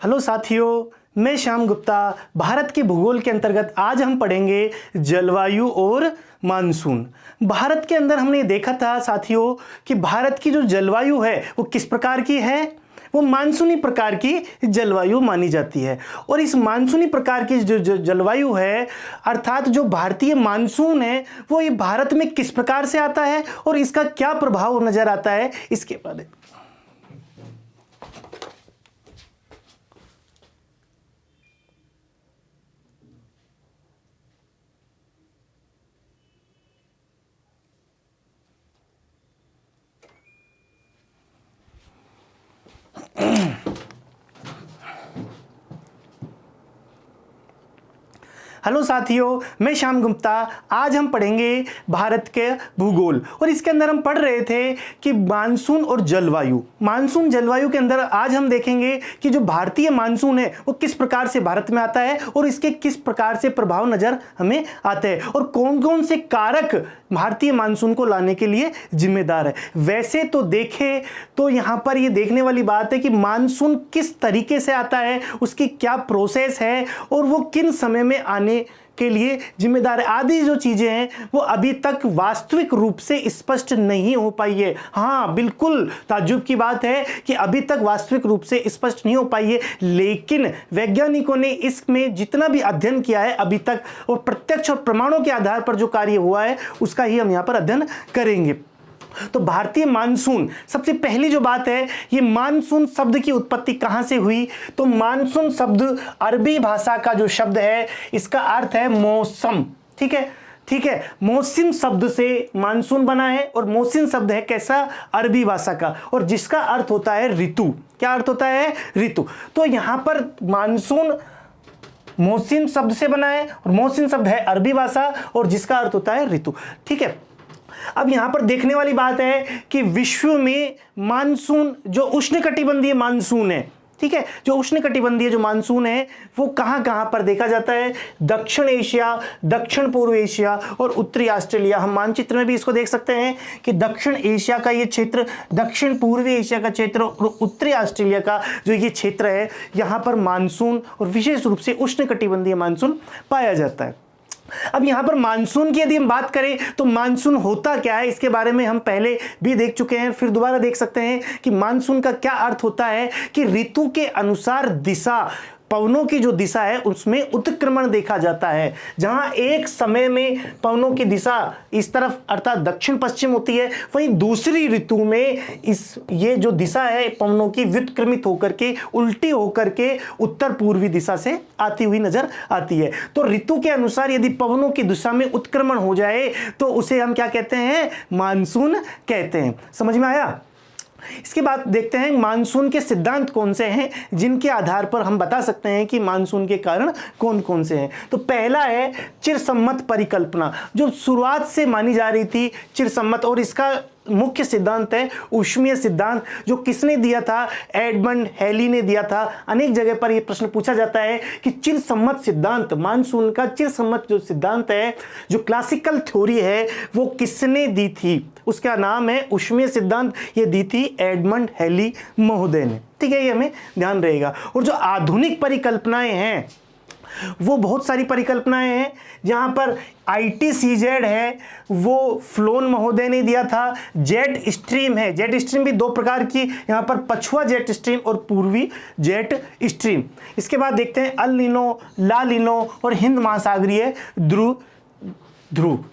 Hello साथियों, मैं श्याम गुप्ता। भारत के भूगोल के अंतर्गत आज हम पढ़ेंगे जलवायु और मानसून। भारत के अंदर हमने देखा था साथियों कि भारत की जो जलवायु है वो किस प्रकार की है। वो मानसूनी प्रकार की जलवायु मानी जाती है। और इस मानसूनी प्रकार की जो जलवायु है, अर्थात जो भारतीय मानसून है, वो ये भारत में किस प्रकार से आता है और इसका क्या प्रभाव नजर आता है, इसके बारे में। हेलो साथियों, मैं श्याम गुप्ता। आज हम पढ़ेंगे भारत के भूगोल और इसके अंदर हम पढ़ रहे थे कि मानसून और जलवायु। मानसून जलवायु के अंदर आज हम देखेंगे कि जो भारतीय मानसून है वो किस प्रकार से भारत में आता है और इसके किस प्रकार से प्रभाव नजर हमें आते हैं और कौन कौन से कारक भारतीय मानसून को लाने के लिए जिम्मेदार है। वैसे तो देखें तो यहाँ पर ये देखने वाली बात है कि मानसून किस तरीके से आता है, उसकी क्या प्रोसेस है और वो किन समय में आने के लिए जिम्मेदार है। आदि जो चीजें हैं वो अभी तक वास्तविक रूप से स्पष्ट नहीं हो पाई है। हाँ, बिल्कुल ताज्जुब की बात है कि अभी तक वास्तविक रूप से स्पष्ट नहीं हो पाई है, लेकिन वैज्ञानिकों ने इसमें जितना भी अध्ययन किया है अभी तक और प्रत्यक्ष और प्रमाणों के आधार पर जो कार्य हुआ है उसका ही हम यहाँ पर अध्ययन करेंगे। तो भारतीय मानसून, सबसे पहली जो बात है, ये मानसून शब्द की उत्पत्ति कहां से हुई। तो मानसून शब्द अरबी भाषा का जो शब्द है, इसका अर्थ है मौसम। ठीक है, मौसम शब्द से मानसून बना है और मौसम शब्द है कैसा, अरबी भाषा का, और जिसका अर्थ होता है ऋतु। क्या अर्थ होता है, ऋतु। तो यहां पर मानसून मौसम शब्द से बना है और मौसम शब्द है अरबी भाषा और जिसका अर्थ होता है ऋतु। ठीक है, अब यहां पर देखने वाली बात है कि विश्व में मानसून, जो उष्णकटिबंधीय मानसून है, ठीक है, जो उष्णकटिबंधीय जो मानसून है वो कहां कहां पर देखा जाता है। दक्षिण एशिया, दक्षिण पूर्व एशिया और उत्तरी ऑस्ट्रेलिया। हम मानचित्र में भी इसको देख सकते हैं कि दक्षिण एशिया का ये क्षेत्र, दक्षिण पूर्वी एशिया का क्षेत्र और उत्तरी ऑस्ट्रेलिया का जो ये क्षेत्र है, यहां पर मानसून और विशेष रूप से उष्णकटिबंधीय मानसून पाया जाता है। अब यहां पर मानसून की यदि हम बात करें तो मानसून होता क्या है, इसके बारे में हम पहले भी देख चुके हैं, फिर दोबारा देख सकते हैं कि मानसून का क्या अर्थ होता है कि ऋतु के अनुसार दिशा, पवनों की जो दिशा है उसमें उत्क्रमण देखा जाता है। जहां एक समय में पवनों की दिशा इस तरफ अर्थात दक्षिण पश्चिम होती है, वहीं दूसरी ऋतु में ये जो दिशा है पवनों की व्युत्क्रमित होकर के, उल्टी होकर के उत्तर पूर्वी दिशा से आती हुई नजर आती है। तो ऋतु के अनुसार यदि पवनों की दिशा में उत्क्रमण हो जाए तो उसे हम क्या कहते हैं, मानसून कहते हैं। समझ में आया। इसके बाद देखते हैं मानसून के सिद्धांत कौन से हैं जिनके आधार पर हम बता सकते हैं कि मानसून के कारण कौन कौन से हैं। तो पहला है चिरसम्मत परिकल्पना, जो शुरुआत से मानी जा रही थी चिरसम्मत, और इसका मुख्य सिद्धांत है ऊष्मीय सिद्धांत, जो किसने दिया था, एडमंड हेली ने दिया था। अनेक जगह पर यह प्रश्न पूछा जाता है कि चिरसम्मत सिद्धांत, मानसून का चिरसम्मत जो सिद्धांत है, जो क्लासिकल थ्योरी है, वो किसने दी थी। उसका नाम है ऊष्मीय सिद्धांत। ये दी थी एडमंड हेली महोदय ने। ठीक है, ये हमें ध्यान रहेगा। और जो आधुनिक परिकल्पनाएं हैं वो बहुत सारी परिकल्पनाएं हैं। जहां पर ITCZ है वो फ्लोन महोदय ने दिया था। जेट स्ट्रीम है, जेट स्ट्रीम भी दो प्रकार की, यहां पर पछुआ जेट स्ट्रीम और पूर्वी जेट स्ट्रीम। इसके बाद देखते हैं अल नीनो, ला नीनो और हिंद महासागरीय ध्रुव।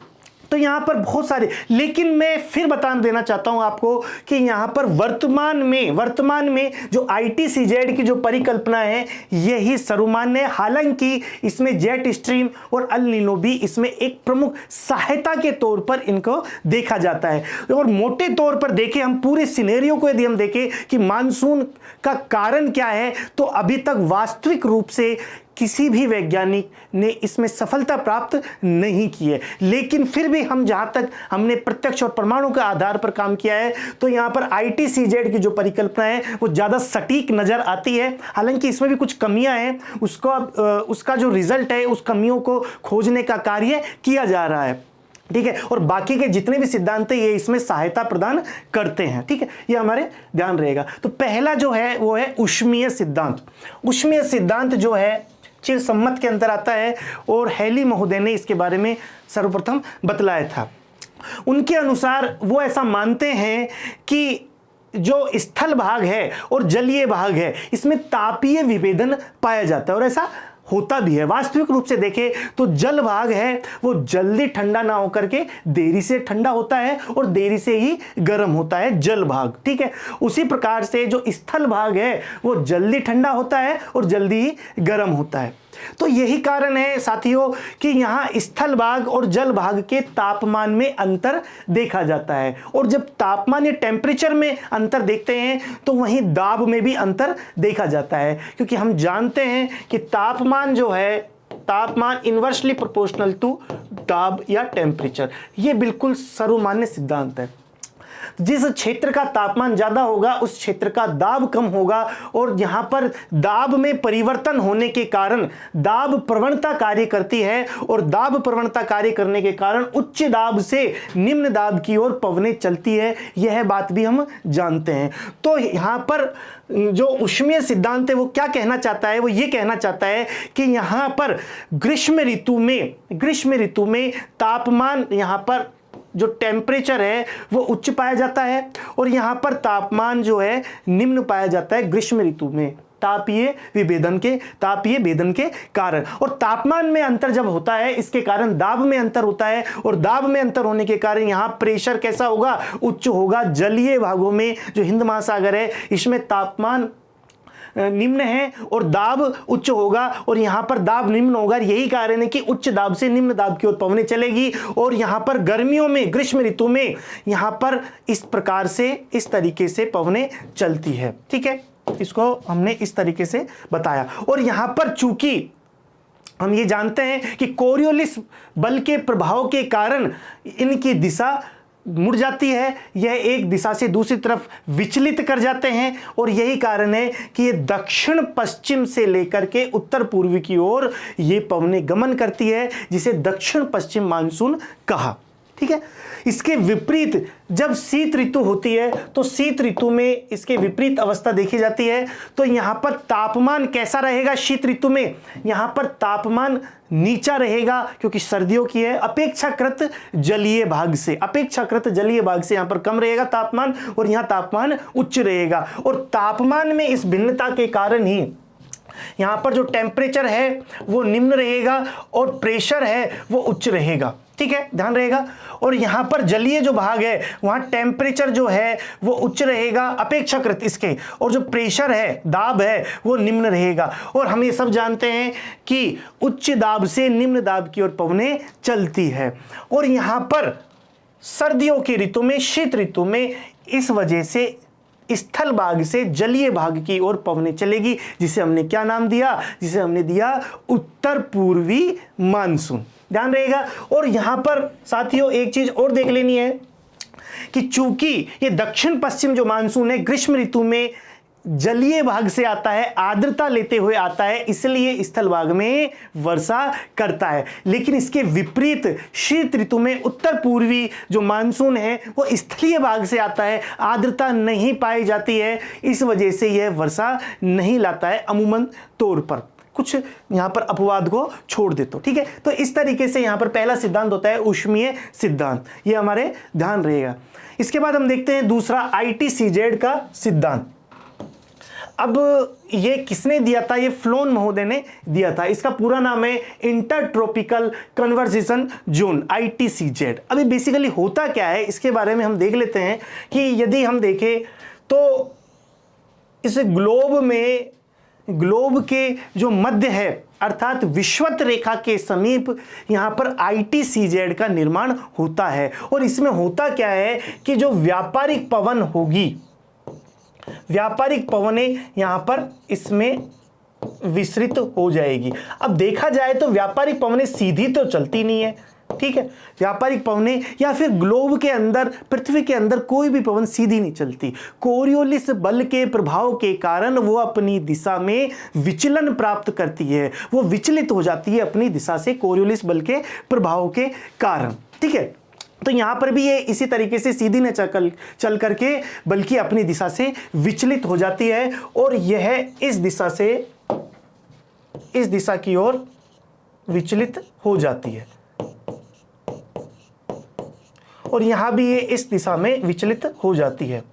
तो यहां पर बहुत सारे, लेकिन मैं फिर बता देना चाहता हूं आपको कि यहां पर वर्तमान में जो ITCZ की जो परिकल्पना है यही सर्वमान्य है। हालांकि इसमें जेट स्ट्रीम और अल नीनो भी इसमें एक प्रमुख सहायता के तौर पर इनको देखा जाता है। और मोटे तौर पर देखें, हम पूरे सिनेरियो को यदि हम देखें कि मानसून का कारण क्या है, तो अभी तक वास्तविक रूप से किसी भी वैज्ञानिक ने इसमें सफलता प्राप्त नहीं की है। लेकिन फिर भी हम जहां तक हमने प्रत्यक्ष और प्रमाणों के आधार पर काम किया है, तो यहां पर ITCZ की जो परिकल्पना है वो ज्यादा सटीक नजर आती है। हालांकि इसमें भी कुछ कमियां हैं, उसका जो रिजल्ट है उस कमियों को खोजने का कार्य किया जा रहा है। ठीक है, और बाकी के जितने भी सिद्धांत है ये इसमें सहायता प्रदान करते हैं। ठीक है, ये हमारे ध्यान रहेगा। तो पहला जो है वो है ऊष्मीय सिद्धांत। ऊष्मीय सिद्धांत जो है चिरसम्मत के अंदर आता है और हैली महोदय ने इसके बारे में सर्वप्रथम बतलाया था। उनके अनुसार वो ऐसा मानते हैं कि जो स्थल भाग है और जलीय भाग है इसमें तापीय विभेदन पाया जाता है, और ऐसा होता भी है। वास्तविक रूप से देखें तो जल भाग है वो जल्दी ठंडा ना होकर के देरी से ठंडा होता है और देरी से ही गर्म होता है जल भाग। ठीक है, उसी प्रकार से जो स्थल भाग है वो जल्दी ठंडा होता है और जल्दी ही गर्म होता है। तो यही कारण है साथियों कि यहाँ स्थल भाग और जल भाग के तापमान में अंतर देखा जाता है, और जब तापमान या टेम्परेचर में अंतर देखते हैं तो वहीं दाब में भी अंतर देखा जाता है, क्योंकि हम जानते हैं कि तापमान जो है, तापमान इन्वर्सली प्रोपोर्शनल टू दाब या टेम्परेचर, ये बिल्कुल सर्वमान्य सिद्धांत है। जिस क्षेत्र का तापमान ज्यादा होगा उस क्षेत्र का दाब कम होगा, और यहां पर दाब में परिवर्तन होने के कारण दाब प्रवणता कार्य करती है, और दाब प्रवणता कार्य करने के कारण उच्च दाब से निम्न दाब की ओर पवनें चलती है। यह बात भी हम जानते हैं। तो यहां पर जो ऊष्मीय सिद्धांत है वो क्या कहना चाहता है, वो ये कहना चाहता है कि यहां पर ग्रीष्म ऋतु में तापमान, यहां पर जो टेम्परेचर है वो उच्च पाया जाता है, और यहां पर तापमान जो है निम्न पाया जाता है ग्रीष्म ऋतु में तापीय भेदन के कारण। और तापमान में अंतर जब होता है इसके कारण दाब में अंतर होता है, और दाब में अंतर होने के कारण यहां प्रेशर कैसा होगा, उच्च होगा। जलीय भागों में जो हिंद महासागर है इसमें तापमान निम्न है और दाब उच्च होगा, और यहां पर दाब निम्न होगा। यही कारण है कि उच्च दाब से निम्न दाब की ओर पवनें चलेगी, और यहां पर गर्मियों में, ग्रीष्म ऋतु में यहां पर इस प्रकार से, इस तरीके से पवनें चलती है। ठीक है, इसको हमने इस तरीके से बताया। और यहां पर चूंकि हम ये जानते हैं कि कोरियोलिस बल के प्रभाव के कारण इनकी दिशा मुड़ जाती है, यह एक दिशा से दूसरी तरफ विचलित कर जाते हैं, और यही कारण है कि ये दक्षिण पश्चिम से लेकर के उत्तर पूर्व की ओर ये पवनें गमन करती है, जिसे दक्षिण पश्चिम मानसून कहा। ठीक है, इसके विपरीत जब शीत ऋतु होती है तो शीत ऋतु में इसके विपरीत अवस्था देखी जाती है। तो यहां पर तापमान कैसा रहेगा शीत ऋतु में, यहां पर तापमान नीचा रहेगा क्योंकि सर्दियों की है, अपेक्षाकृत जलीय भाग से यहां पर कम रहेगा तापमान, और यहां तापमान उच्च रहेगा। और तापमान में इस भिन्नता के कारण ही यहां पर जो टेम्परेचर है वो निम्न रहेगा और प्रेशर है वो उच्च रहेगा। ठीक है, ध्यान रहेगा। और यहां पर जलीय जो भाग है वहां टेम्परेचर जो है वो उच्च रहेगा अपेक्षाकृत इसके, और जो प्रेशर है, दाब है, वो निम्न रहेगा। और हम ये सब जानते हैं कि उच्च दाब से निम्न दाब की ओर पवनें चलती है। और यहां पर सर्दियों की ऋतु में, शीत ऋतु में इस वजह से स्थल भाग से जलीय भाग की ओर पवनें चलेगी, जिसे हमने क्या नाम दिया, जिसे हमने दिया उत्तर पूर्वी मानसून। ध्यान रहेगा। और यहां पर साथियों एक चीज और देख लेनी है कि चूंकि ये दक्षिण पश्चिम जो मानसून है ग्रीष्म ऋतु में जलीय भाग से आता है, आर्द्रता लेते हुए आता है, इसलिए स्थल भाग में वर्षा करता है। लेकिन इसके विपरीत शीत ऋतु में उत्तर पूर्वी जो मानसून है वो स्थलीय भाग से आता है, आर्द्रता नहीं पाई जाती है, इस वजह से यह वर्षा नहीं लाता है अमूमन तौर पर। कुछ यहां पर अपवाद को छोड़ देते हो। ठीक है, तो इस तरीके से यहां पर पहला सिद्धांत होता है ऊष्मीय सिद्धांत, ये हमारे ध्यान रहेगा। इसके बाद हम देखते हैं दूसरा ITCZ का सिद्धांत। अब ये किसने दिया था, ये फ्लोन महोदय ने दिया था। इसका पूरा नाम है इंटरट्रॉपिकल कन्वर्जेशन जोन, ITCZ। अभी बेसिकली होता क्या है इसके बारे में हम देख लेते हैं कि यदि हम देखें तो इस ग्लोब के जो मध्य है अर्थात विषुवत रेखा के समीप यहां पर ITCZ का निर्माण होता है। और इसमें होता क्या है कि जो व्यापारिक पवन होगी, व्यापारिक पवनें यहां पर इसमें विस्तृत हो जाएगी। अब देखा जाए तो व्यापारिक पवनें सीधी तो चलती नहीं है, ठीक है, व्यापारिक पवनें या फिर ग्लोब के अंदर, पृथ्वी के अंदर कोई भी पवन सीधी नहीं चलती। कोरियोलिस बल के प्रभाव के कारण वो अपनी दिशा में विचलन प्राप्त करती है, वो विचलित हो जाती है अपनी दिशा से कोरियोलिस बल के प्रभाव के कारण। ठीक है, तो यहां पर भी ये इसी तरीके से सीधी न चल करके बल्कि अपनी दिशा से विचलित हो जाती है और यह इस दिशा की ओर विचलित हो जाती है और यहां भी ये इस दिशा में विचलित हो जाती है।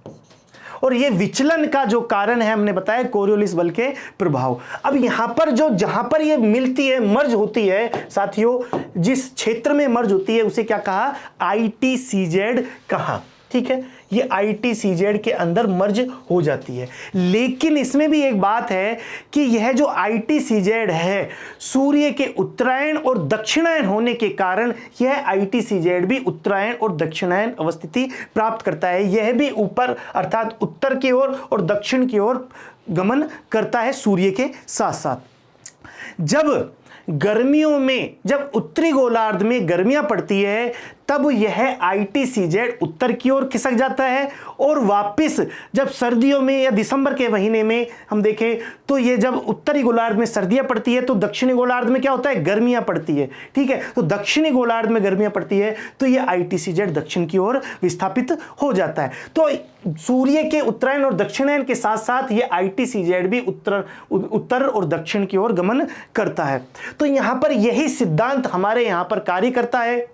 और ये विचलन का जो कारण है हमने बताया कोरियोलिस बल के प्रभाव। अब यहां पर जहां पर ये मिलती है, मर्ज होती है साथियों, जिस क्षेत्र में मर्ज होती है उसे क्या कहा, ITCZ कहा। ठीक है, ये ITCZ के अंदर मर्ज हो जाती है। लेकिन इसमें भी एक बात है कि यह जो ITCZ है सूर्य के उत्तरायण और दक्षिणायन होने के कारण यह ITCZ भी उत्तरायण और दक्षिणायन अवस्थिति प्राप्त करता है। यह भी ऊपर अर्थात उत्तर की ओर और दक्षिण की ओर गमन करता है सूर्य के साथ साथ। जब गर्मियों में, जब उत्तरी गोलार्ध में गर्मियां पड़ती है तब यह ITCZ उत्तर की ओर खिसक जाता है और वापस जब सर्दियों में या दिसंबर के महीने में हम देखें तो ये जब उत्तरी गोलार्ध में सर्दियां पड़ती है तो दक्षिणी गोलार्ध में क्या होता है, गर्मियां पड़ती है। ठीक है, तो दक्षिणी गोलार्ध में गर्मियां पड़ती है तो ये ITCZ दक्षिण की ओर विस्थापित हो जाता है। तो सूर्य के उत्तरायण और दक्षिणायन के साथ साथ ये ITCZ भी उत्तर और दक्षिण की ओर गमन करता है। तो यहां पर यही सिद्धांत हमारे यहां पर कार्य करता है।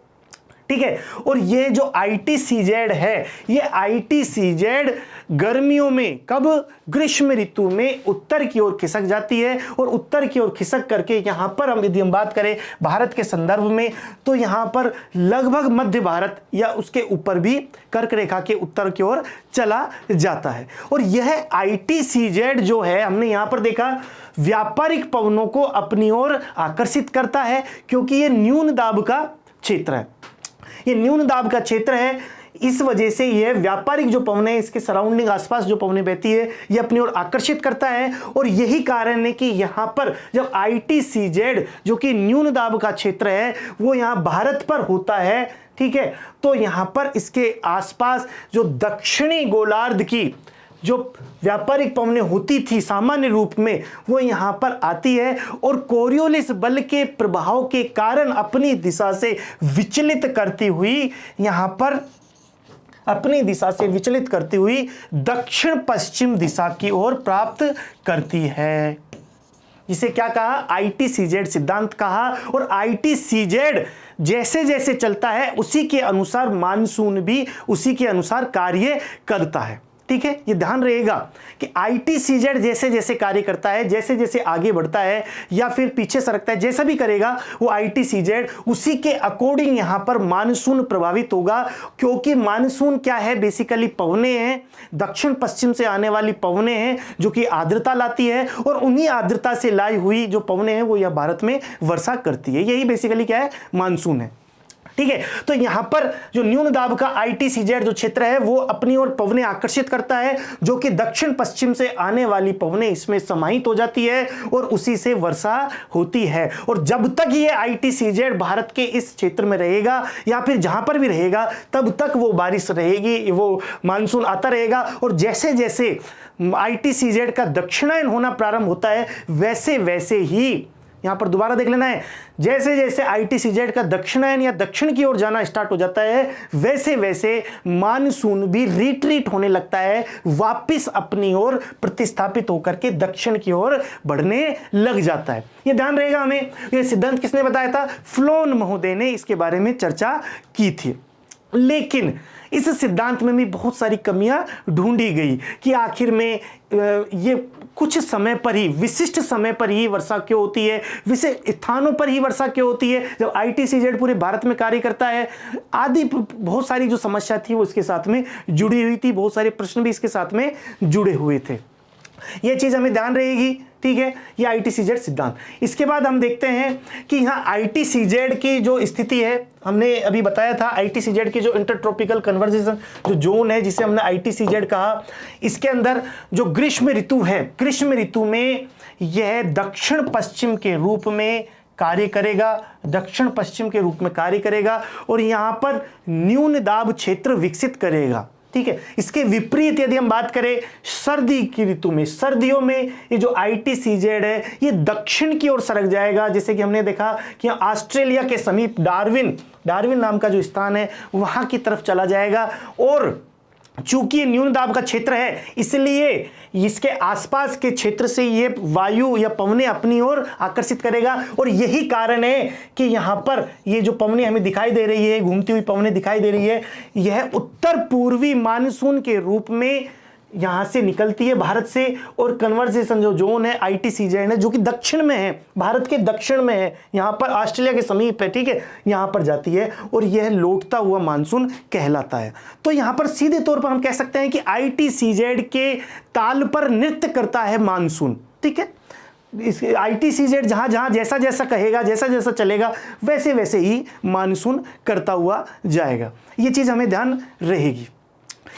ठीक है, और ये जो ITCZ है, ये ITCZ गर्मियों में, कब, ग्रीष्म ऋतु में उत्तर की ओर खिसक जाती है और उत्तर की ओर खिसक करके यहां पर यदि हम बात करें भारत के संदर्भ में तो यहां पर लगभग मध्य भारत या उसके ऊपर भी कर्क रेखा के उत्तर की ओर चला जाता है। और यह ITCZ जो है हमने यहां पर देखा व्यापारिक पवनों को अपनी ओर आकर्षित करता है क्योंकि यह न्यून दाब का क्षेत्र है। ये न्यून दाब का क्षेत्र है, इस वजह से यह व्यापारिक जो पवनें, इसके सराउंडिंग आसपास जो पवनें बहती है ये अपनी ओर आकर्षित करता है। और यही कारण है कि यहां पर जब ITCZ जो कि न्यून दाब का क्षेत्र है वो यहां भारत पर होता है, ठीक है, तो यहां पर इसके आसपास जो दक्षिणी गोलार्ध की जो व्यापारिक पवनें होती थी सामान्य रूप में वो यहां पर आती है और कोरियोलिस बल के प्रभाव के कारण अपनी दिशा से विचलित करती हुई यहां पर अपनी दिशा से विचलित करती हुई दक्षिण पश्चिम दिशा की ओर प्राप्त करती है, जिसे क्या कहा, ITCZ सिद्धांत कहा। और ITCZ जैसे जैसे चलता है उसी के अनुसार मानसून भी उसी के अनुसार कार्य करता है। ठीक है, ये ध्यान रहेगा कि ITCZ जैसे जैसे कार्य करता है, जैसे जैसे आगे बढ़ता है या फिर पीछे सरकता है, जैसा भी करेगा वो ITCZ उसी के अकॉर्डिंग यहां पर मानसून प्रभावित होगा। क्योंकि मानसून क्या है, बेसिकली पवनें हैं, दक्षिण पश्चिम से आने वाली पवनें हैं जो कि आर्द्रता लाती है और उन्हीं आर्द्रता से लाई हुई जो पवनें हैं वो यह भारत में वर्षा करती है। यही बेसिकली क्या है, मानसून है। ठीक है, तो यहां पर जो न्यून दाब का ITCZ जो क्षेत्र है वो अपनी ओर पवनें आकर्षित करता है जो कि दक्षिण पश्चिम से आने वाली पवनें इसमें समाहित हो जाती है और उसी से वर्षा होती है। और जब तक ये ITCZ भारत के इस क्षेत्र में रहेगा या फिर जहां पर भी रहेगा तब तक वो बारिश रहेगी, वो मानसून आता रहेगा। और जैसे जैसे ITCZ का दक्षिणायन होना प्रारंभ होता है वैसे वैसे ही, यहां पर दोबारा देख लेना है, जैसे जैसे ITCZ का दक्षिणायन या दक्षिण की ओर जाना स्टार्ट हो जाता है वैसे वैसे मानसून भी रिट्रीट होने लगता है, वापस अपनी ओर प्रतिस्थापित होकर के दक्षिण की ओर बढ़ने लग जाता है। ये ध्यान रहेगा हमें। ये सिद्धांत किसने बताया था, फ्लोन महोदय ने इसके बारे में चर्चा की थी। लेकिन इस सिद्धांत में भी बहुत सारी कमियां ढूंढी गई कि आखिर में ये कुछ समय पर ही, विशिष्ट समय पर ही वर्षा क्यों होती है, विशिष्ट स्थानों पर ही वर्षा क्यों होती है जब ITCZ पूरे भारत में कार्य करता है, आदि बहुत सारी जो समस्या थी वो इसके साथ में जुड़ी हुई थी, बहुत सारे प्रश्न भी इसके साथ में जुड़े हुए थे। ये चीज हमें ध्यान रहेगी। ठीक है, ये ITCZ सिद्धांत। इसके बाद हम देखते हैं कि यहाँ ITCZ की जो स्थिति है, हमने अभी बताया था ITCZ की जो इंटरट्रॉपिकल कन्वर्जेशन जो जोन है जिसे हमने ITCZ कहा, इसके अंदर जो ग्रीष्म ऋतु है, ग्रीष्म ऋतु में यह दक्षिण पश्चिम के रूप में कार्य करेगा, दक्षिण पश्चिम के रूप में कार्य करेगा और यहाँ पर न्यून दाब क्षेत्र विकसित करेगा। ठीक है। इसके विपरीत यदि हम बात करें सर्दी की ऋतु में, सर्दियों में ये जो ITCZ है ये दक्षिण की ओर सरक जाएगा, जैसे कि हमने देखा कि ऑस्ट्रेलिया के समीप डार्विन नाम का जो स्थान है वहां की तरफ चला जाएगा। और चूंकि ये न्यून दाब का क्षेत्र है इसलिए इसके आसपास के क्षेत्र से ये वायु या पवनें अपनी ओर आकर्षित करेगा। और यही कारण है कि यहाँ पर ये जो पवनें हमें दिखाई दे रही है, घूमती हुई पवनें दिखाई दे रही है, यह उत्तर पूर्वी मानसून के रूप में यहाँ से निकलती है भारत से। और कन्वर्जेशन जो जोन है ITCZ है जो कि दक्षिण में है, भारत के दक्षिण में है, यहाँ पर ऑस्ट्रेलिया के समीप है, ठीक है, यहाँ पर जाती है और यह लौटता हुआ मानसून कहलाता है। तो यहाँ पर सीधे तौर पर हम कह सकते हैं कि ITCZ के ताल पर नृत्य करता है मानसून, ठीक है। इस ITCZ जहाँ जहाँ जैसा जैसा कहेगा, जैसा जैसा चलेगा वैसे वैसे ही मानसून करता हुआ जाएगा, ये चीज़ हमें ध्यान रहेगी।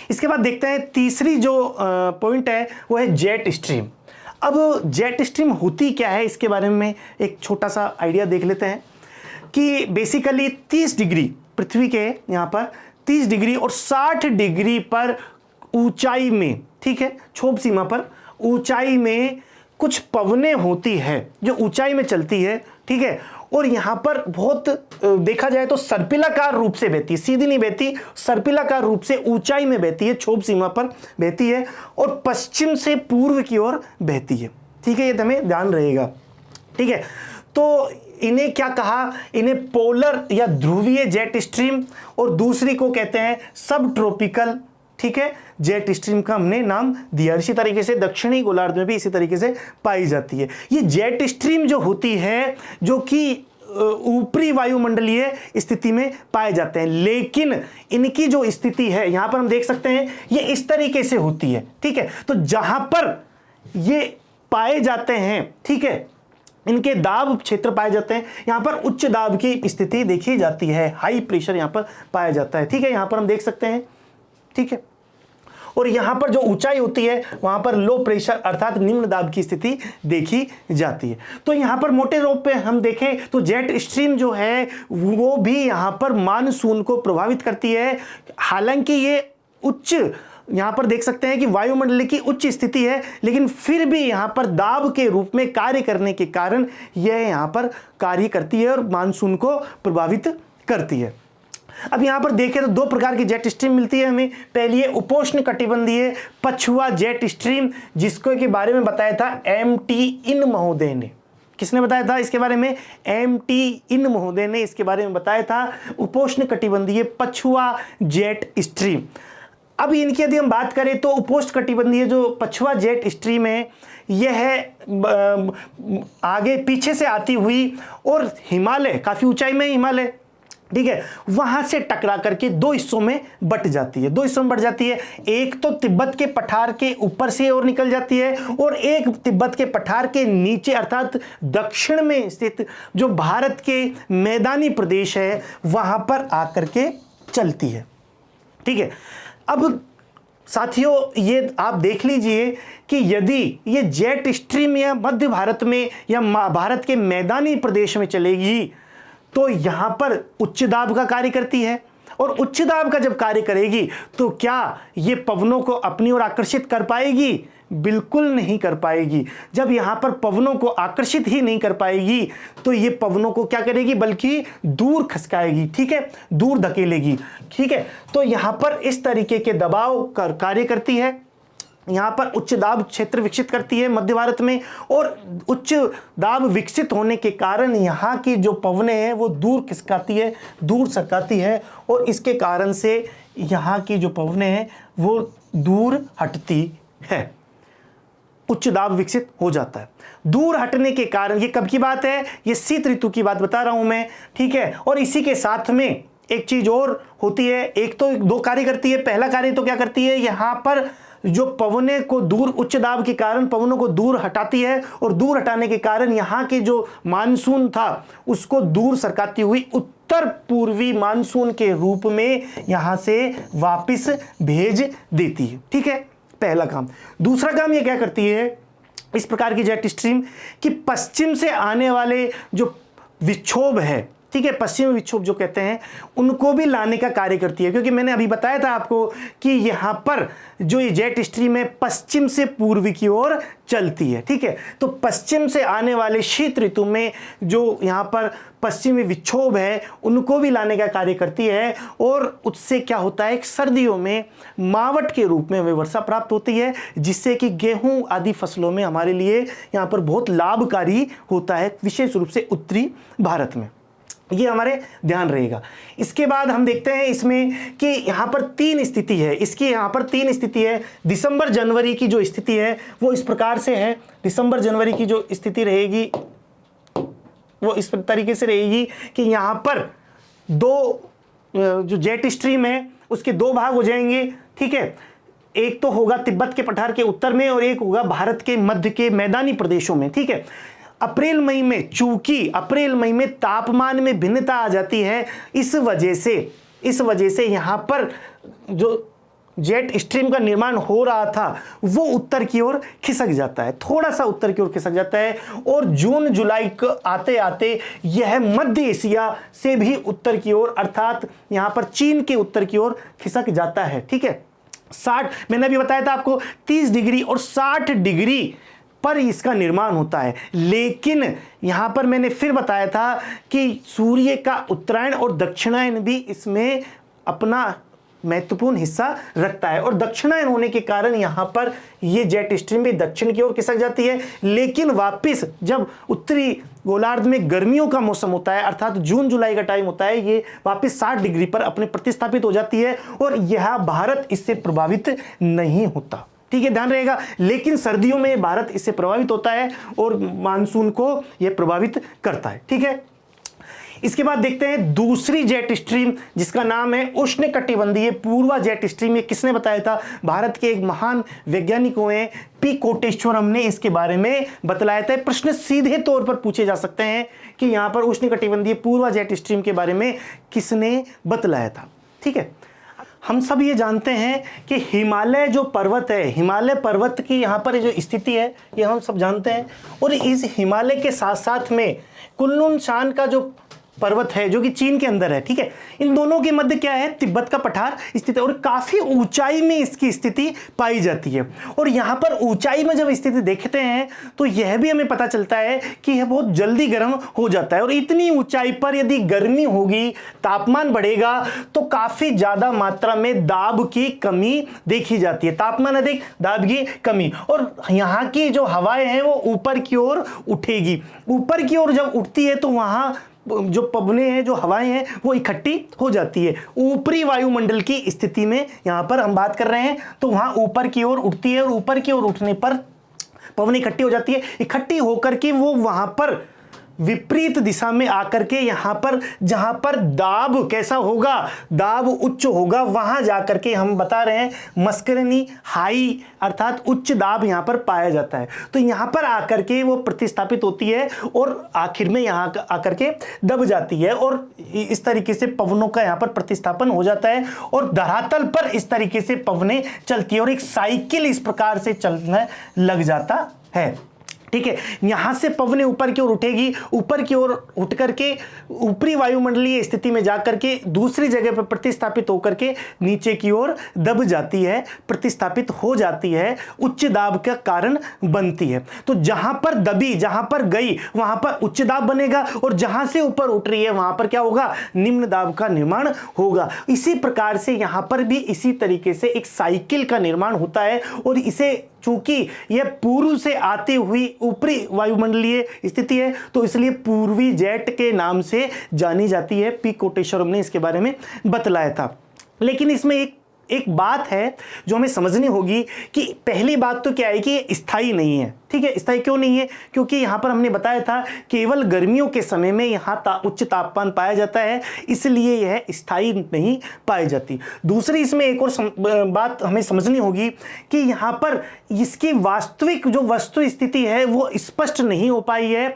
इसके बाद देखते हैं तीसरी जो पॉइंट है वो है जेट स्ट्रीम। अब जेट स्ट्रीम होती क्या है इसके बारे में एक छोटा सा आइडिया देख लेते हैं कि बेसिकली 30 डिग्री पृथ्वी के यहाँ पर 30 डिग्री और 60 डिग्री पर ऊंचाई में, ठीक है, क्षोभ सीमा पर ऊंचाई में कुछ पवनें होती है जो ऊंचाई में चलती है, ठीक है। और यहाँ पर बहुत देखा जाए तो सर्पिलाकार रूप से बहती है, सीधी नहीं बहती, सर्पिलाकार रूप से ऊंचाई में बहती है, क्षोभ सीमा पर बहती है और पश्चिम से पूर्व की ओर बहती है, ठीक है। ये हमें ध्यान रहेगा, ठीक है। तो इन्हें क्या कहा, इन्हें पोलर या ध्रुवीय जेट स्ट्रीम और दूसरी को कहते हैं सब ट्रॉपिकल, ठीक है, जेट स्ट्रीम का हमने नाम दिया। इसी तरीके से दक्षिणी गोलार्ध में भी इसी तरीके से पाई जाती है। ये जेट स्ट्रीम जो होती है जो कि ऊपरी वायुमंडलीय स्थिति में पाए जाते हैं, लेकिन इनकी जो स्थिति है यहां पर हम देख सकते हैं ये इस तरीके से होती है, ठीक है। तो जहां पर ये पाए जाते हैं, ठीक है, इनके दाब क्षेत्र पाए जाते हैं, यहां पर उच्च दाब की स्थिति देखी जाती है, हाई प्रेशर यहां पर पाया जाता है, ठीक है, यहां पर हम देख सकते हैं, ठीक है। और यहां पर जो ऊंचाई होती है वहां पर लो प्रेशर अर्थात निम्न दाब की स्थिति देखी जाती है। तो यहां पर मोटे रूप पे हम देखें तो जेट स्ट्रीम जो है वो भी यहां पर मानसून को प्रभावित करती है। हालांकि ये उच्च, यहां पर देख सकते हैं कि वायुमंडल की उच्च स्थिति है, लेकिन फिर भी यहां पर दाब के रूप में कार्य करने के कारण यह यहां पर कार्य करती है और मानसून को प्रभावित करती है। अब यहां पर देखें तो दो प्रकार की जेट स्ट्रीम मिलती है हमें। पहली है उपोष्ण कटिबंधीय पछुआ जेट स्ट्रीम, जिसको के बारे में बताया था MT इन महोदय ने। किसने बताया था इसके बारे में? MT इन महोदय ने इसके बारे में बताया था, उपोष्ण कटिबंधीय पछुआ जेट स्ट्रीम। अब इनकी यदि हम बात करें तो उपोष्ण कटिबंधीय जो पछुआ जेट स्ट्रीम है यह आगे पीछे से आती हुई और हिमालय, काफी ऊंचाई में हिमालय, ठीक है, वहां से टकरा करके दो हिस्सों में बट जाती है। दो हिस्सों में बट जाती है, एक तो तिब्बत के पठार के ऊपर से और निकल जाती है और एक तिब्बत के पठार के नीचे अर्थात दक्षिण में स्थित जो भारत के मैदानी प्रदेश है वहां पर आकर के चलती है, ठीक है। अब साथियों ये आप देख लीजिए कि यदि ये जेट स्ट्रीम या मध्य भारत में या भारत के मैदानी प्रदेश में चलेगी तो यहां पर उच्च दाब का कार्य करती है, और उच्च दाब का जब कार्य करेगी तो क्या ये पवनों को अपनी ओर आकर्षित कर पाएगी? बिल्कुल नहीं कर पाएगी। जब यहां पर पवनों को आकर्षित ही नहीं कर पाएगी तो ये पवनों को क्या करेगी, बल्कि दूर खसकाएगी, ठीक है, दूर धकेलेगी, ठीक है। तो यहां पर इस तरीके के दबाव का कार्य करती है, यहाँ पर उच्च दाब क्षेत्र विकसित करती है मध्य भारत में, और उच्च दाब विकसित होने के कारण यहाँ की जो पवनें हैं वो दूर खिसकाती है, दूर सरकाती है, और इसके कारण से यहाँ की जो पवनें हैं वो दूर हटती है, उच्च दाब विकसित हो जाता है। दूर हटने के कारण, ये कब की बात है? ये शीत ऋतु की बात बता रहा हूं मैं, ठीक है। और इसी के साथ में एक चीज और होती है, एक तो दो कार्य करती है। पहला कार्य तो क्या करती है, यहाँ पर जो पवने को दूर, उच्च दाब के कारण पवनों को दूर हटाती है, और दूर हटाने के कारण यहाँ के जो मानसून था उसको दूर सरकाती हुई उत्तर पूर्वी मानसून के रूप में यहाँ से वापस भेज देती है, ठीक है, पहला काम। दूसरा काम ये क्या करती है इस प्रकार की जेट स्ट्रीम कि पश्चिम से आने वाले जो विक्षोभ है, ठीक है, पश्चिमी विक्षोभ जो कहते हैं, उनको भी लाने का कार्य करती है। क्योंकि मैंने अभी बताया था आपको कि यहाँ पर जो ये जेट स्ट्रीम है पश्चिम से पूर्व की ओर चलती है। ठीक है, तो पश्चिम से आने वाले शीत ऋतु में जो यहाँ पर पश्चिमी विक्षोभ है उनको भी लाने का कार्य करती है, और उससे क्या होता है, सर्दियों में मावट के रूप में हमें वर्षा प्राप्त होती है, जिससे कि गेहूं आदि फसलों में हमारे लिए यहाँ पर बहुत लाभकारी होता है, विशेष रूप से उत्तरी भारत में। ये हमारे ध्यान रहेगा। इसके बाद हम देखते हैं इसमें कि यहाँ पर 3 स्थिति है, इसकी यहाँ पर 3 स्थिति है। दिसंबर जनवरी की जो स्थिति है वो इस प्रकार से है। दिसंबर जनवरी की जो स्थिति रहेगी वो इस तरीके से रहेगी कि यहाँ पर जो जेट स्ट्रीम है उसके 2 भाग हो जाएंगे। ठीक है, एक तो होगा तिब्बत के पठार के उत्तर में और एक होगा भारत के मध्य के मैदानी प्रदेशों में। ठीक है, अप्रैल मई में, चूंकि अप्रैल मई में तापमान में भिन्नता आ जाती है, इस वजह से यहाँ पर जो जेट स्ट्रीम का निर्माण हो रहा था वो उत्तर की ओर खिसक जाता है, थोड़ा सा उत्तर की ओर खिसक जाता है, और जून जुलाई को आते आते यह मध्य एशिया से भी उत्तर की ओर, अर्थात यहाँ पर चीन के उत्तर की ओर खिसक जाता है। ठीक है, 60, मैंने अभी बताया था आपको 30 डिग्री और 60 डिग्री पर इसका निर्माण होता है। लेकिन यहां पर मैंने फिर बताया था कि सूर्य का उत्तरायण और दक्षिणायन भी इसमें अपना महत्वपूर्ण हिस्सा रखता है, और दक्षिणायन होने के कारण यहां पर यह जेट स्ट्रीम भी दक्षिण की ओर खिसक जाती है। लेकिन वापस जब उत्तरी गोलार्ध में गर्मियों का मौसम होता है, अर्थात जून जुलाई का टाइम होता है, ये वापस 60 डिग्री पर अपने प्रतिस्थापित हो जाती है, और यह भारत इससे प्रभावित नहीं होता। ठीक है, ध्यान रहेगा। लेकिन सर्दियों में भारत इससे प्रभावित होता है और मानसून को यह प्रभावित करता है। ठीक है, इसके बाद देखते हैं दूसरी जेट स्ट्रीम जिसका नाम है उष्णकटिबंधीय पूर्वा जेट स्ट्रीम। ये किसने बताया था? भारत के एक महान वैज्ञानिक हुए पी कोटेश्वरम ने इसके बारे में बतलाया था। प्रश्न सीधे तौर पर पूछे जा सकते हैं कि यहां पर उष्णकटिबंधीय पूर्वा जेट स्ट्रीम के बारे में किसने बतलाया था। ठीक है, हम सब ये जानते हैं कि हिमालय जो पर्वत है, हिमालय पर्वत की यहाँ पर जो स्थिति है ये हम सब जानते हैं, और इस हिमालय के साथ साथ में कुनलुन शान का जो पर्वत है जो कि चीन के अंदर है। ठीक है, इन दोनों के मध्य क्या है, तिब्बत का पठार स्थित है, और काफी ऊंचाई में इसकी स्थिति पाई जाती है। और यहाँ पर ऊंचाई में जब स्थिति देखते हैं तो यह भी हमें पता चलता है कि यह बहुत जल्दी गर्म हो जाता है, और इतनी ऊंचाई पर यदि गर्मी होगी, तापमान बढ़ेगा, तो काफी ज्यादा मात्रा में दाब की कमी देखी जाती है। तापमान अधिक, दाब की कमी, और यहाँ की जो हवाएं हैं वो ऊपर की ओर उठेगी। ऊपर की ओर जब उठती है तो वहां जो पवनें हैं, जो हवाएं हैं, वो इकट्ठी हो जाती है। ऊपरी वायुमंडल की स्थिति में यहां पर हम बात कर रहे हैं, तो वहां ऊपर की ओर उठती है, और ऊपर की ओर उठने पर पवनें इकट्ठी हो जाती है। इकट्ठी होकर के वो वहां पर विपरीत दिशा में आकर के यहां पर जहां पर दाब कैसा होगा, दाब उच्च होगा, वहां जाकर के हम बता रहे हैं मस्करनी हाई अर्थात उच्च दाब यहां पर पाया जाता है। तो यहां पर आकर के वो प्रतिस्थापित होती है और आखिर में यहां आकर के दब जाती है, और इस तरीके से पवनों का यहां पर प्रतिस्थापन हो जाता है, और धरातल पर इस तरीके से पवनें चलती है, और एक साइकिल इस प्रकार से चलने लग जाता है। ठीक है, यहां से पवनें ऊपर की ओर उठेगी, ऊपर की ओर उठ करके ऊपरी वायुमंडलीय स्थिति में जाकर के दूसरी जगह पर प्रतिस्थापित होकर के नीचे की ओर दब जाती है, प्रतिस्थापित हो जाती है, उच्च दाब का कारण बनती है। तो जहां पर दबी, जहां पर गई, वहां पर उच्च दाब बनेगा, और जहां से ऊपर उठ रही है वहां पर क्या होगा, निम्न दाब का निर्माण होगा। इसी प्रकार से यहां पर भी इसी तरीके से एक साइकिल का निर्माण होता है, और इसे चूंकि यह पूर्व से आती हुई ऊपरी वायुमंडलीय स्थिति है तो इसलिए पूर्वी जेट के नाम से जानी जाती है। पी कोटेश्वरम ने इसके बारे में बतलाया था। लेकिन इसमें एक बात है जो हमें समझनी होगी कि पहली बात तो क्या है कि ये स्थायी नहीं है। ठीक है, स्थायी क्यों नहीं है? क्योंकि यहाँ पर हमने बताया था केवल गर्मियों के समय में यहाँ उच्च तापमान पाया जाता है, इसलिए यह स्थायी नहीं पाई जाती। दूसरी इसमें एक और बात हमें समझनी होगी कि यहाँ पर इसकी वास्तविक जो वस्तु स्थिति है वो स्पष्ट नहीं हो पाई है।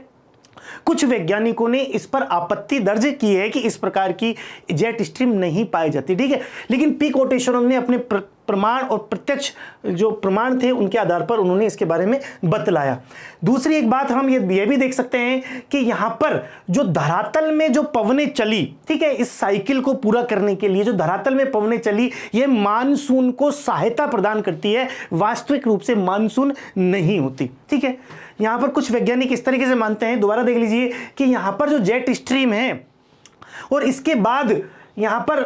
कुछ वैज्ञानिकों ने इस पर आपत्ति दर्ज की है कि इस प्रकार की जेट स्ट्रीम नहीं पाई जाती। ठीक है, लेकिन पी कोटेश्वरम ने अपने प्रमाण और प्रत्यक्ष जो प्रमाण थे उनके आधार पर उन्होंने इसके बारे में बतलाया। दूसरी एक बात हम ये भी देख सकते हैं कि यहाँ पर जो धरातल में जो पवनें चली, ठीक है, इस साइकिल को पूरा करने के लिए जो धरातल में पवनें चली, ये मानसून को सहायता प्रदान करती है, वास्तविक रूप से मानसून नहीं होती। ठीक है, यहाँ पर कुछ वैज्ञानिक इस तरीके से मानते हैं, दोबारा देख लीजिए कि यहाँ पर जो जेट स्ट्रीम है और इसके बाद यहाँ पर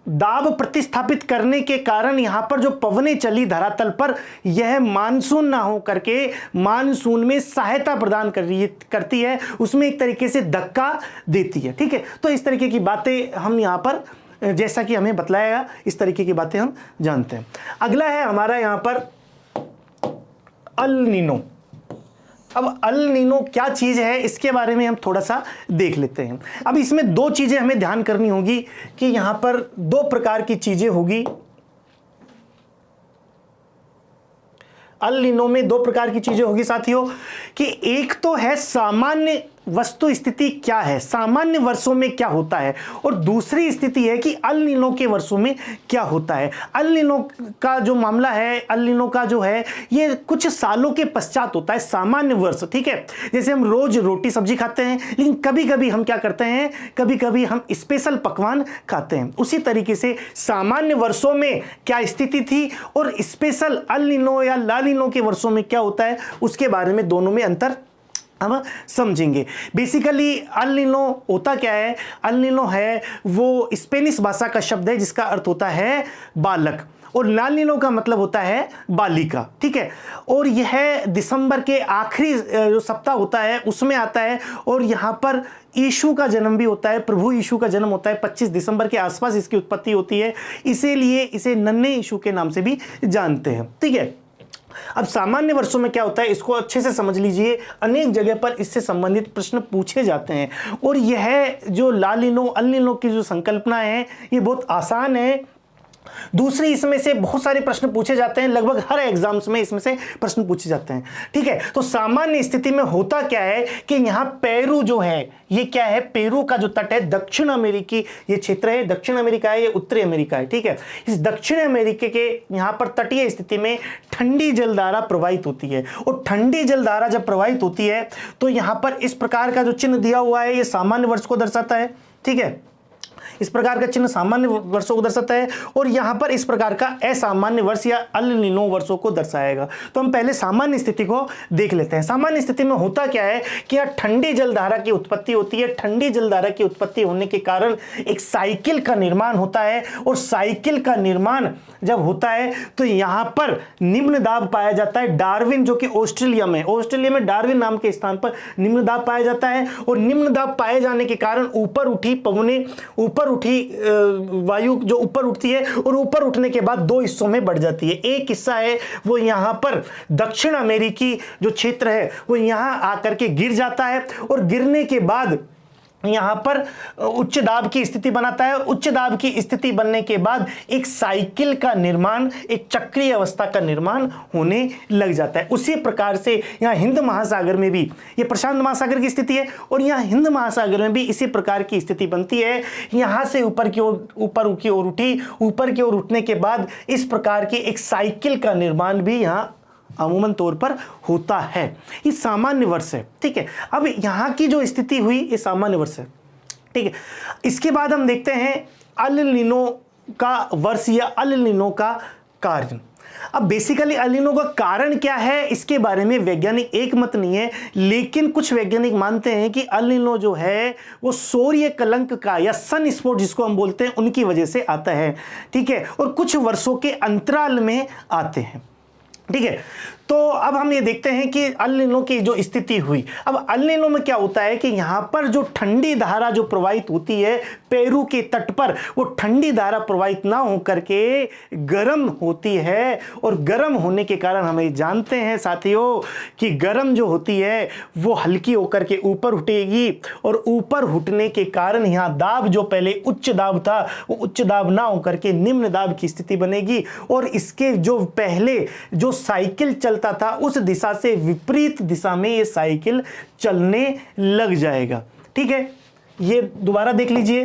दाब प्रतिस्थापित करने के कारण यहां पर जो पवनें चली धरातल पर, यह मानसून ना हो करके मानसून में सहायता प्रदान करती है, उसमें एक तरीके से धक्का देती है। ठीक है, तो इस तरीके की बातें हम यहां पर, जैसा कि हमें बतलाया, इस तरीके की बातें हम जानते हैं। अगला है हमारा यहां पर अल नीनो। अब अल नीनो क्या चीज़ है, इसके बारे में हम थोड़ा सा देख लेते हैं। अब इसमें दो चीज़ें हमें ध्यान करनी होगी कि यहां पर दो प्रकार की चीज़ें होगी। अल नीनो में दो प्रकार की चीज़ें होगी साथियों, कि एक तो है सामान्य वस्तु स्थिति क्या है, सामान्य वर्षों में क्या होता है, और दूसरी स्थिति है कि अल नीनो के वर्षों में क्या होता है। अल नीनो का जो मामला है, अल नीनो का जो है, ये कुछ सालों के पश्चात होता है, सामान्य वर्ष। ठीक है, जैसे हम रोज रोटी सब्जी खाते हैं, लेकिन कभी कभी हम क्या करते हैं, कभी कभी हम स्पेशल पकवान खाते हैं। उसी तरीके से सामान्य वर्षों में क्या स्थिति थी और स्पेशल अल नीनो या ला नीनो के वर्षों में क्या होता है, उसके बारे में दोनों में अंतर हम समझेंगे। बेसिकली अल नीनो होता क्या है, अल नीनो है वो स्पेनिश भाषा का शब्द है जिसका अर्थ होता है बालक, और ला नीनो का मतलब होता है बालिका। ठीक है, और यह दिसंबर के आखिरी जो सप्ताह होता है उसमें आता है, और यहाँ पर यीशु का जन्म भी होता है, प्रभु यीशु का जन्म होता है, 25 दिसंबर के आसपास इसकी उत्पत्ति होती है, इसीलिए इसे नन्हे यीशु के नाम से भी जानते हैं। ठीक है, अब सामान्य वर्षों में क्या होता है, इसको अच्छे से समझ लीजिए, अनेक जगह पर इससे संबंधित प्रश्न पूछे जाते हैं, और यह जो ला नीनो अल नीनो की जो संकल्पना है ये बहुत आसान है। दूसरी, इसमें से बहुत सारे प्रश्न पूछे जाते हैं, लगभग हर एग्जाम्स में इसमें से प्रश्न पूछे जाते हैं। ठीक है, तो सामान्य स्थिति में होता क्या है कि यहाँ पेरू जो है, ये क्या है, पेरू का जो तट है, दक्षिण अमेरिकी ये क्षेत्र है, दक्षिण अमेरिका है, ये उत्तरी अमेरिका है। ठीक है, इस दक्षिण अमेरिका के यहाँ पर तटीय स्थिति में ठंडी जलधारा प्रवाहित होती है, और ठंडी जलधारा जब प्रवाहित होती है तो यहाँ पर इस प्रकार का जो चिन्ह दिया हुआ है, ये सामान्य वर्ष को दर्शाता है। ठीक है, इस प्रकार का चिन्ह सामान्य वर्षों को दर्शाता है, और यहां पर इस प्रकार का असामान्य वर्ष या अल नीनो वर्षों को दर्शाएगा। तो हम पहले सामान्य स्थिति को देख लेते हैं। सामान्य स्थिति में होता क्या है कि यहां ठंडी जलधारा की उत्पत्ति होती है, ठंडी जलधारा की उत्पत्ति होने के कारण एक साइकिल का निर्माण होता है, और साइकिल का निर्माण जब होता है तो यहां पर निम्न दाब पाया जाता है। डार्विन जो कि ऑस्ट्रेलिया में डार्विन नाम के स्थान पर निम्न दाब पाया जाता है, और निम्न दाब पाए जाने के कारण ऊपर उठी पवनें, ऊपर उठी वायु जो ऊपर उठती है, और ऊपर उठने के बाद दो हिस्सों में बढ़ जाती है। एक हिस्सा है वो यहां पर दक्षिण अमेरिकी जो क्षेत्र है वो यहां आकर के गिर जाता है, और गिरने के बाद यहां पर उच्च दाब की स्थिति बनाता है, और उच्च दाब की स्थिति बनने के बाद एक साइकिल का निर्माण, एक चक्रीय अवस्था का निर्माण होने लग जाता है। उसी प्रकार से यहां हिंद महासागर में भी, ये प्रशांत महासागर की स्थिति है, और यहां हिंद महासागर में भी इसी प्रकार की स्थिति बनती है। यहां से ऊपर की ओर उठी, ऊपर की ओर उठने के बाद इस प्रकार की एक साइकिल का निर्माण भी यहां अमूमन तौर पर होता है। ये सामान्य वर्ष है। ठीक है, अब यहाँ की जो स्थिति हुई ये सामान्य वर्ष है। ठीक है, इसके बाद हम देखते हैं अल नीनो का वर्ष या अल नीनो का कारण। अब बेसिकली अल नीनो का कारण क्या है, इसके बारे में वैज्ञानिक एक मत नहीं है, लेकिन कुछ वैज्ञानिक मानते हैं कि अल नीनो जो है वो सूर्य कलंक का या सन स्पॉट जिसको हम बोलते हैं उनकी वजह से आता है। ठीक है, और कुछ वर्षों के अंतराल में आते हैं। ठीक है, तो अब हम ये देखते हैं कि अल नीनो की जो स्थिति हुई। अब अल नीनो में क्या होता है कि यहाँ पर जो ठंडी धारा जो प्रवाहित होती है पेरू के तट पर, वो ठंडी धारा प्रवाहित ना हो करके गर्म होती है, और गर्म होने के कारण हमें जानते हैं साथियों कि गर्म जो होती है वो हल्की होकर के ऊपर उठेगी, और ऊपर उठने के कारण यहाँ दाब जो पहले उच्च दाब था वो उच्च दाब ना होकर के निम्न दाब की स्थिति बनेगी, और इसके जो पहले जो साइकिल चलता था उस दिशा से विपरीत दिशा में ये साइकिल चलने लग जाएगा। ठीक है, ये दोबारा देख लीजिए,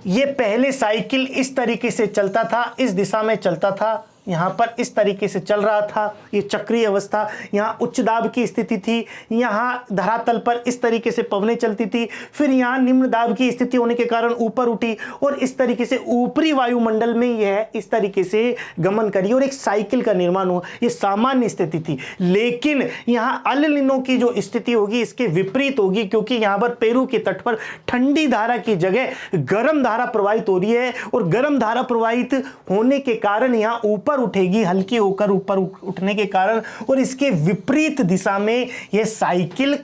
ये पहले साइकिल इस तरीके से चलता था, इस दिशा में चलता था, यहाँ पर इस तरीके से चल रहा था, ये चक्रीय अवस्था। यहाँ उच्च दाब की स्थिति थी, यहाँ धरातल पर इस तरीके से पवनें चलती थी, फिर यहाँ निम्न दाब की स्थिति होने के कारण ऊपर उठी और इस तरीके से ऊपरी वायुमंडल में यह इस तरीके से गमन करी और एक साइकिल का निर्माण हुआ। ये सामान्य स्थिति थी। लेकिन यहाँ अल नीनो की जो स्थिति होगी इसके विपरीत होगी, क्योंकि यहाँ पर पेरू के तट पर ठंडी धारा की जगह गर्म धारा प्रवाहित हो रही है और गर्म धारा प्रवाहित होने के कारण यहाँ ऊपर उठेगी, हल्की होकर ऊपर उठने के कारण, और इसके विपरीत दिशा में यह साइकिल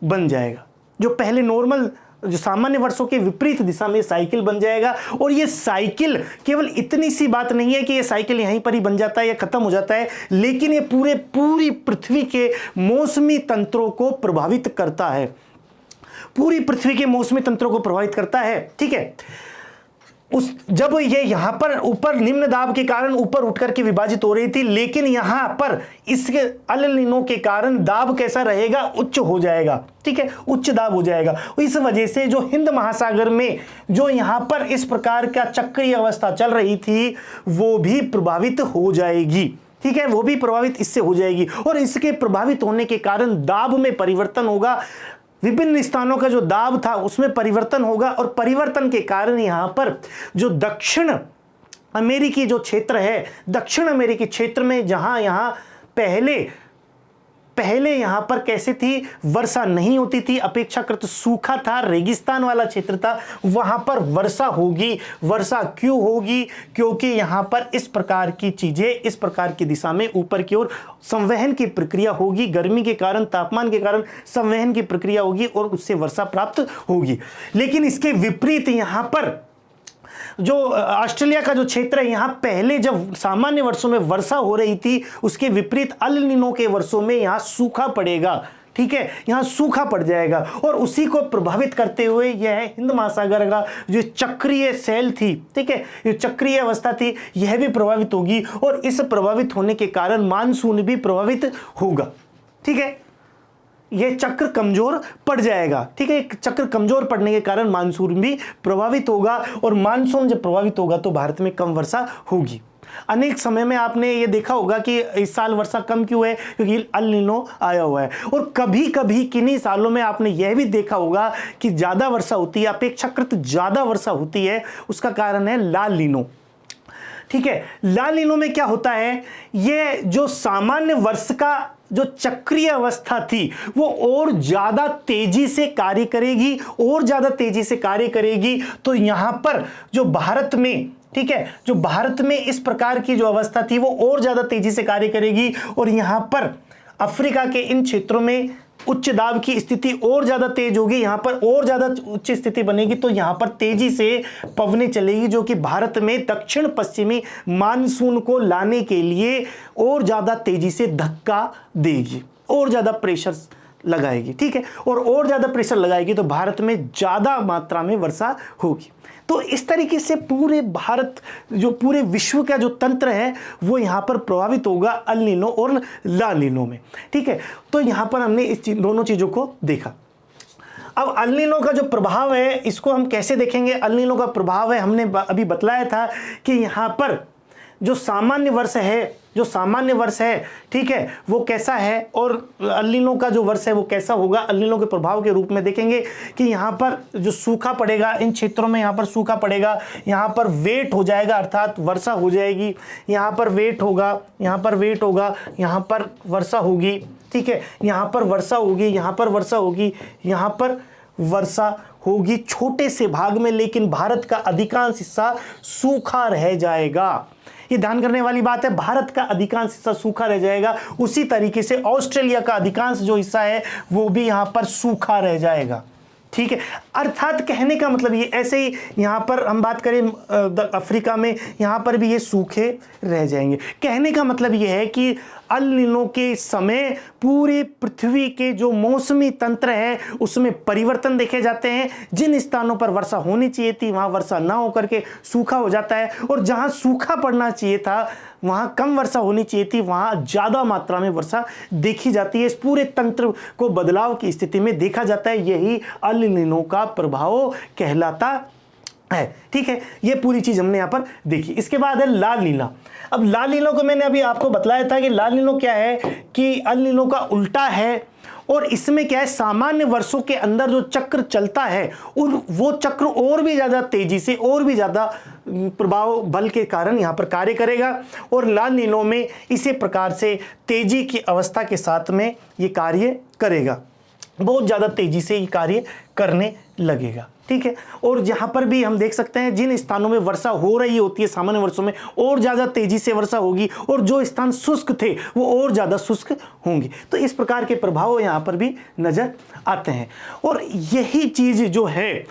बन जाएगा। जो पहले नॉर्मल जो सामान्य वर्षों के विपरीत दिशा में साइकिल बन जाएगा। और ये साइकिल केवल इतनी सी बात नहीं है कि ये साइकिल यहीं पर ही बन जाता है या खत्म हो जाता है, लेकिन ये पूरी पृथ्वी के मौसमी तंत्रों को प्रभावित करता है, पूरी पृथ्वी के मौसमी तंत्रों को प्रभावित करता है। ठीक है, जब ये यहां पर ऊपर निम्न दाब के कारण ऊपर उठ करके विभाजित हो रही थी, लेकिन यहां पर इसके अल नीनो के कारण दाब कैसा रहेगा, उच्च हो जाएगा। ठीक है, उच्च दाब हो जाएगा। इस वजह से जो हिंद महासागर में जो यहां पर इस प्रकार का चक्रीय अवस्था चल रही थी वो भी प्रभावित हो जाएगी। ठीक है, वो भी प्रभावित इससे हो जाएगी और इसके प्रभावित होने के कारण दाब में परिवर्तन होगा। विभिन्न स्थानों का जो दाब था उसमें परिवर्तन होगा और परिवर्तन के कारण यहां पर जो दक्षिण अमेरिकी जो क्षेत्र है, दक्षिण अमेरिकी क्षेत्र में जहां यहां पहले यहां पर कैसे थी, वर्षा नहीं होती थी, अपेक्षाकृत सूखा था, रेगिस्तान वाला क्षेत्र था, वहां पर वर्षा होगी। वर्षा क्यों होगी, क्योंकि यहां पर इस प्रकार की चीजें इस प्रकार की दिशा में ऊपर की ओर संवहन की प्रक्रिया होगी, गर्मी के कारण तापमान के कारण संवहन की प्रक्रिया होगी और उससे वर्षा प्राप्त होगी। लेकिन इसके विपरीत यहां पर जो ऑस्ट्रेलिया का जो क्षेत्र है, यहां पहले जब सामान्य वर्षों में वर्षा हो रही थी उसके विपरीत अल नीनो के वर्षों में यहां सूखा पड़ेगा। ठीक है, यहां सूखा पड़ जाएगा और उसी को प्रभावित करते हुए यह हिंद महासागर का जो चक्रीय सेल थी, ठीक है, ये चक्रीय अवस्था थी, यह भी प्रभावित होगी और इस प्रभावित होने के कारण मानसून भी प्रभावित होगा। ठीक है, यह चक्र कमजोर पड़ जाएगा। ठीक है, चक्र कमजोर पड़ने के कारण मानसून भी प्रभावित होगा और मानसून जब प्रभावित होगा तो भारत में कम वर्षा होगी। अनेक समय में आपने ये देखा होगा कि इस साल वर्षा कम क्यों है, क्योंकि अल नीनो आया हुआ है। और कभी कभी किन्हीं सालों में आपने यह भी देखा होगा कि ज्यादा वर्षा होती है, अपेक्षाकृत ज्यादा वर्षा होती है, उसका कारण है लाल नीनो। ठीक है, लाल नीनो में क्या होता है, ये जो सामान्य वर्ष का जो चक्रीय अवस्था थी वो और ज्यादा तेजी से कार्य करेगी, और ज्यादा तेजी से कार्य करेगी। तो यहां पर जो भारत में, ठीक है, जो भारत में इस प्रकार की जो अवस्था थी वो और ज्यादा तेजी से कार्य करेगी और यहां पर अफ्रीका के इन क्षेत्रों में उच्च दाब की स्थिति और ज्यादा तेज होगी, यहां पर और ज्यादा उच्च स्थिति बनेगी। तो यहां पर तेजी से पवनें चलेगी जो कि भारत में दक्षिण पश्चिमी मानसून को लाने के लिए और ज्यादा तेजी से धक्का देगी, और ज्यादा प्रेशर लगाएगी। ठीक है, और ज्यादा प्रेशर लगाएगी तो भारत में ज्यादा मात्रा में वर्षा होगी। तो इस तरीके से पूरे भारत, जो पूरे विश्व का जो तंत्र है वो यहाँ पर प्रभावित होगा अल नीनो और ला नीनो में। ठीक है, तो यहाँ पर हमने इस दोनों चीज़ों को देखा। अब अल नीनो का जो प्रभाव है इसको हम कैसे देखेंगे। अल नीनो का प्रभाव है, हमने अभी बतलाया था कि यहाँ पर जो सामान्य वर्ष है, ठीक है, वो कैसा है और अल नीनो का जो वर्ष है वो कैसा होगा। अल नीनो के प्रभाव के रूप में देखेंगे कि यहाँ पर जो सूखा पड़ेगा, इन क्षेत्रों में यहाँ पर सूखा पड़ेगा, यहाँ पर वेट हो जाएगा अर्थात वर्षा हो जाएगी, यहाँ पर वेट होगा, यहाँ पर वेट होगा, यहाँ पर वर्षा होगी। ठीक है, यहाँ पर वर्षा होगी, यहाँ पर वर्षा होगी, यहाँ पर वर्षा होगी छोटे से भाग में, लेकिन भारत का अधिकांश हिस्सा सूखा रह जाएगा। ये ध्यान करने वाली बात है, भारत का अधिकांश हिस्सा सूखा रह जाएगा। उसी तरीके से ऑस्ट्रेलिया का अधिकांश जो हिस्सा है वो भी यहां पर सूखा रह जाएगा। ठीक है, अर्थात कहने का मतलब ये, ऐसे ही यहाँ पर हम बात करें अफ्रीका में, यहाँ पर भी ये सूखे रह जाएंगे। कहने का मतलब ये है कि अल नीनो के समय पूरी पृथ्वी के जो मौसमी तंत्र है उसमें परिवर्तन देखे जाते हैं। जिन स्थानों पर वर्षा होनी चाहिए थी वहाँ वर्षा ना होकर के सूखा हो जाता है, और जहाँ सूखा पड़ना चाहिए था, वहाँ कम वर्षा होनी चाहिए थी, वहाँ ज़्यादा मात्रा में वर्षा देखी जाती है। इस पूरे तंत्र को बदलाव की स्थिति में देखा जाता है। यही अल नीनो का प्रभाव कहलाता है। ठीक है, ये पूरी चीज हमने यहाँ पर देखी। इसके बाद है लाल नीला। अब लाल नीलों को मैंने अभी आपको बताया था कि लाल नीलो क्या है कि अल नीलो का उल्टा है, और इसमें क्या है, सामान्य वर्षों के अंदर जो चक्र चलता है और वो चक्र और भी ज्यादा तेजी से और भी ज्यादा प्रभाव बल के कारण यहां पर कार्य करेगा, और लाल नीलों में इसी प्रकार से तेजी की अवस्था के साथ में ये कार्य करेगा, बहुत ज्यादा तेजी से ये कार्य करने लगेगा। ठीक है, और जहां पर भी हम देख सकते हैं जिन स्थानों में वर्षा हो रही होती है सामान्य वर्षों में और ज्यादा तेजी से वर्षा होगी, और जो स्थान शुष्क थे वो और ज्यादा शुष्क होंगे। तो इस प्रकार के प्रभाव यहां पर भी नजर आते हैं, और यही चीज जो है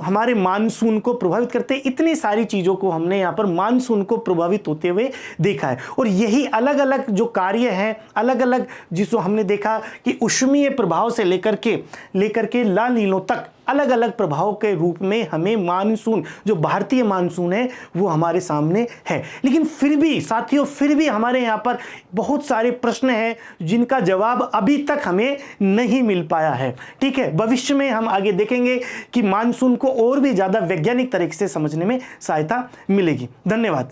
हमारे मानसून को प्रभावित करते हैं। इतनी सारी चीजों को हमने यहाँ पर मानसून को प्रभावित होते हुए देखा है, और यही अलग अलग जो कार्य हैं, अलग अलग जिसको हमने देखा कि ऊष्मीय प्रभाव से लेकर के लाल नीलों तक अलग अलग प्रभाव के रूप में हमें मानसून, जो भारतीय मानसून है वो हमारे सामने है। लेकिन फिर भी साथियों, फिर भी हमारे यहाँ पर बहुत सारे प्रश्न हैं जिनका जवाब अभी तक हमें नहीं मिल पाया है। ठीक है, भविष्य में हम आगे देखेंगे कि मानसून को और भी ज़्यादा वैज्ञानिक तरीके से समझने में सहायता मिलेगी। धन्यवाद।